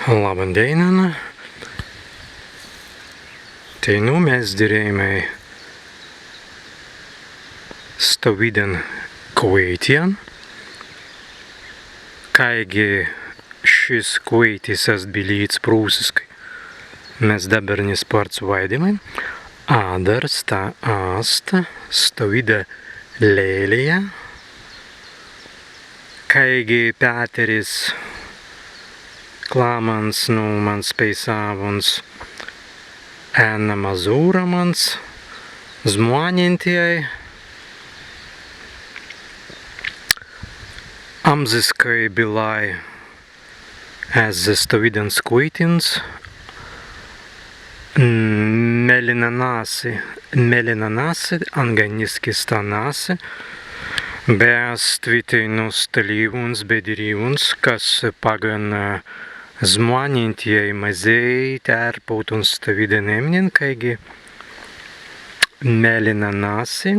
Labdien! Tai mēs darījām stāvīdien Kuveitien. Kaigi šis Kuveitis atbīlīts prūsiski. Mēs dabar nesports vaidimai. Ādars tā āsta stāvīda Lēlija. Kaigi Pēteris Klāmans, mans peisāvuns, Ēna Mazūra mans, Zmuaņintiei, Amziskai Bilai, Stāvīdens Kuitins, Melinanasi, Anganiski Stanasi, Beastviteinus Talīvuns, Bedirīvuns, kas pagan Zmuaņintiei mazei tērpaut un stāvīden emnien, kaigi Melinanasi,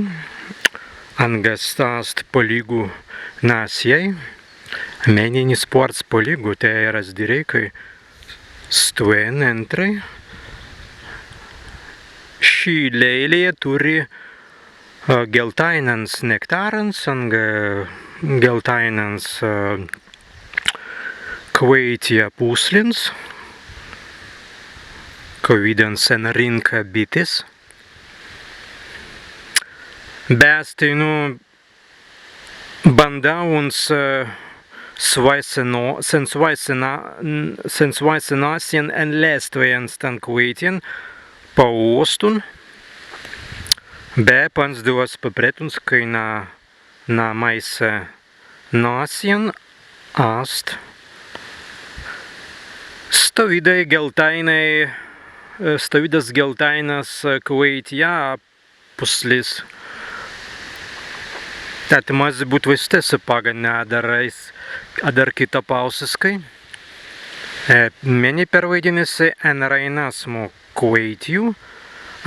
Angastāst polīgu nāsijai, Menini sports polīgu, te razdirei, kai stuen entrai. Šī Lēlija turi geltainans nektārans, geltainans Kuveitie pūslins, Kuvīdens sena rinka bitis. Bēsteinu bandauns sensvaisināsien en lēstvējens tan Kuveitien pa ostun. Bēpans dos papretums, kai na maisa nāsien āst. Stāvīdai geltainai, stāvīdas geltainas Kuveitijā puslis. Tātad maz būtu vistēsa paganā adar kita pausiskai. Meni pervaidinisi enrainasmu Kuveitiju,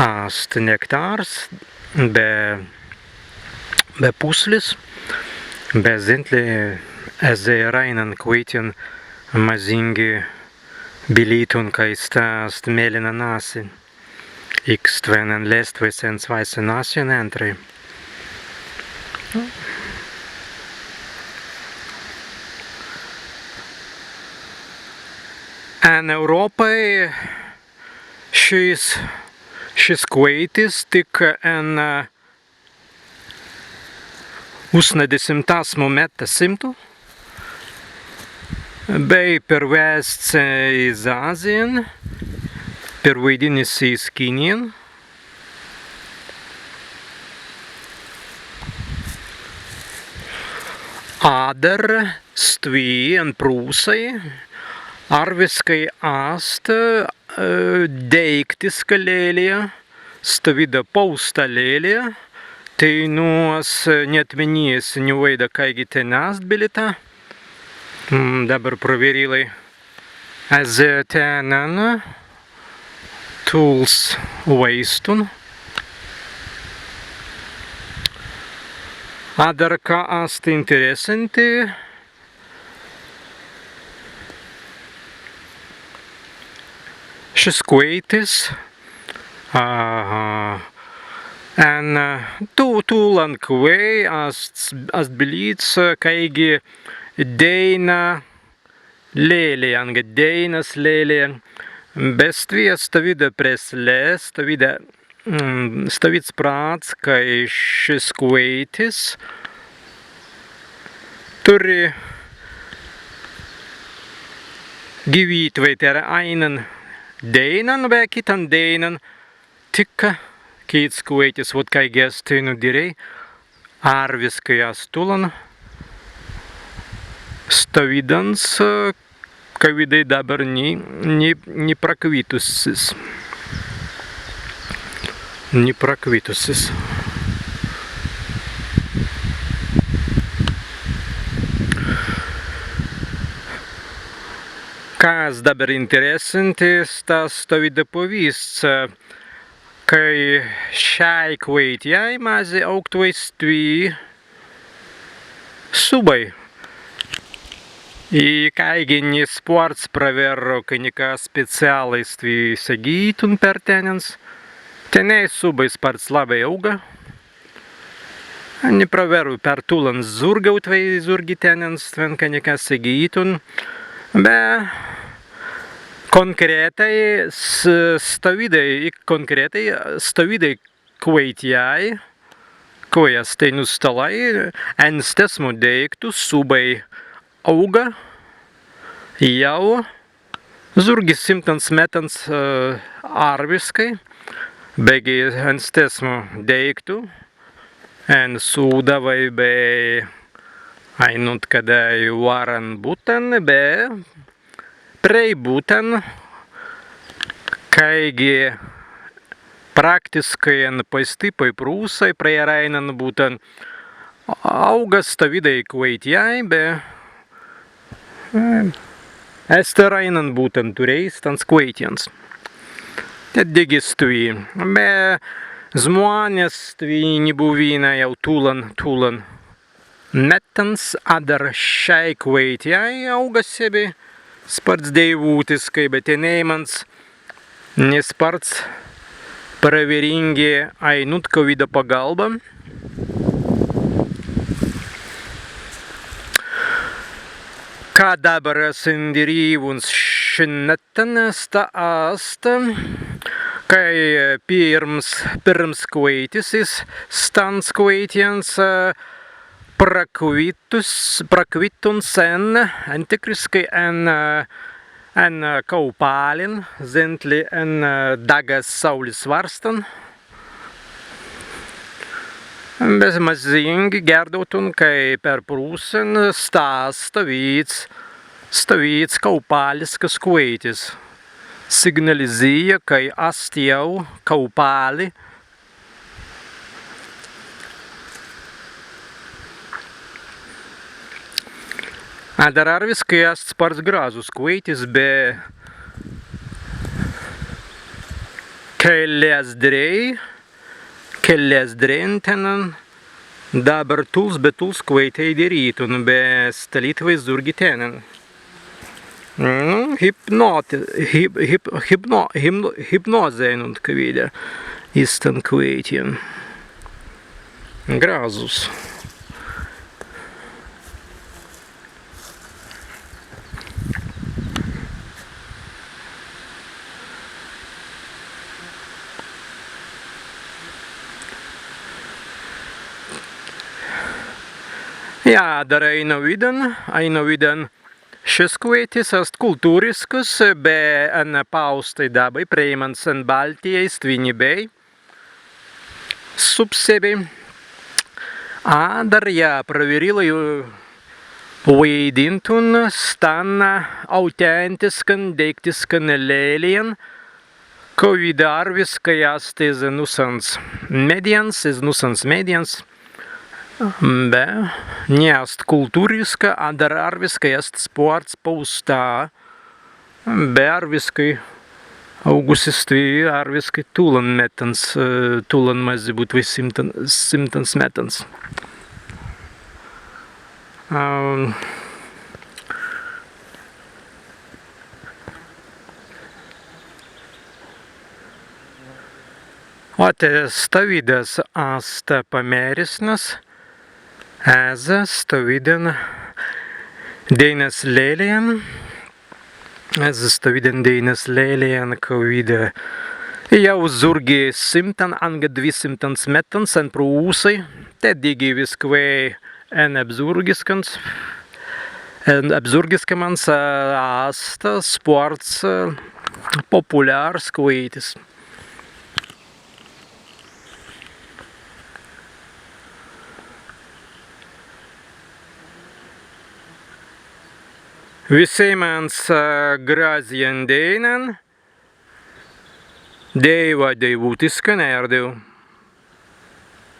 āst nektārs, be puslis, be zintli rainan Kuveitien mazingi bilītun, kai stāst Melinanasi, ikstvēnen lēstvē sensvaisināsien entrai. En Europai šis Kuveitis tik en usnedesmtasmu simtu, bei pervēsts iz Āzien, pervaidinis iz Kinien. Ādar stvien prūsai, arviskai āst deiktiska Lēlija, stāvīda pausta Lēlija, tai nuos neatminīs nevaida kaigi te nāst bilita. Dabar proverīlai tēnen tools vaistun. Ādar kā āst interesanti. Šis Kuveitis en tūlan Kuvei āst bilīts kaigi Deina Lēlija, Deinas Lēlija, bestvie stāvīda preslē, stāvīts prāts, kai šis Kuveitis turi gyvītvei, te ir ainan Deinan, vai kitan Deinan, tika kīts Kuveitis, vot kai gēsteinu direi, arviskai astulan, stāvīdans, kavidai dabar ni prakvitusis. Kas dabar interesantis, tas stāvīda pavists, kai šiai Kuveitijai mazi augtvai stvī subai. И кайгени спортс проверро каника специалистви сегитун пертенens. Tenei subai spārts labai auga. Nepraveru per tulan zurgaut vai zurgi tenens, tven kanikas segitun. Be konkretai stavidai kvaitjai, kvajas tai nustalai, enstesmo deiktų subai auga, jau zurgis 100 metans arviskai, begi enstesmo deiktų, en suda vai be ainut kada varan būten, be prei būten, kaigi praktiskai en paistipai prūsai preirainan būten augas stavidai kvaitjai, be esterainan būten tureistans kvaitjans. Tad digistui, be žmonės tvi nebuvina jau tulan metans, adar šiai kvaitjai auga sebi sparts deivūtis, kai betenėjimans nesparts praveringi ainut COVID pagalba. Ką dabar sindiryvuns šinetan stasta, kai pirms kvaitisis stans kvaitians prakvituns en antikriskai en kaupalin, zentli en dagas saulis varstan. Bez mazingi gerdautun, kai per prūsen stavyts kaupalis kas kvaitis. Signalizija, kai astijau kaupali. Dar arvis, kai ast sparts grazus kvaitis, be kelias dreintenan, dabar tuls kvaitai derytun, be stalitvai zurgi tenen. Hipnozeinund kvide istan kvaitien. Grazus. Ja, dar eina viden šis kvaitis ast kultūriskus, be en paustai dabai preimans en Baltijai stvinibai subsebi. Dar ja pravirilai vaidintun stan autentiskan deiktiskan lėlien, COVID arviskai ast iznusans medians, be neast kultūriska, dar arviskai ast sports pausta, be arviskai augusistvi arviskai tulan mazi būt vai 100 metans. Ote stavidas asta pamerisnas, eza stoviden deinas lėlien, kavide jau zurgi 100 anga 200 metans en prūsai, te digi viskvai en apzurgiskamans asta sports populiars kvaitis. Visai mans grazien deinan, deiva deivūtiskan erdeu.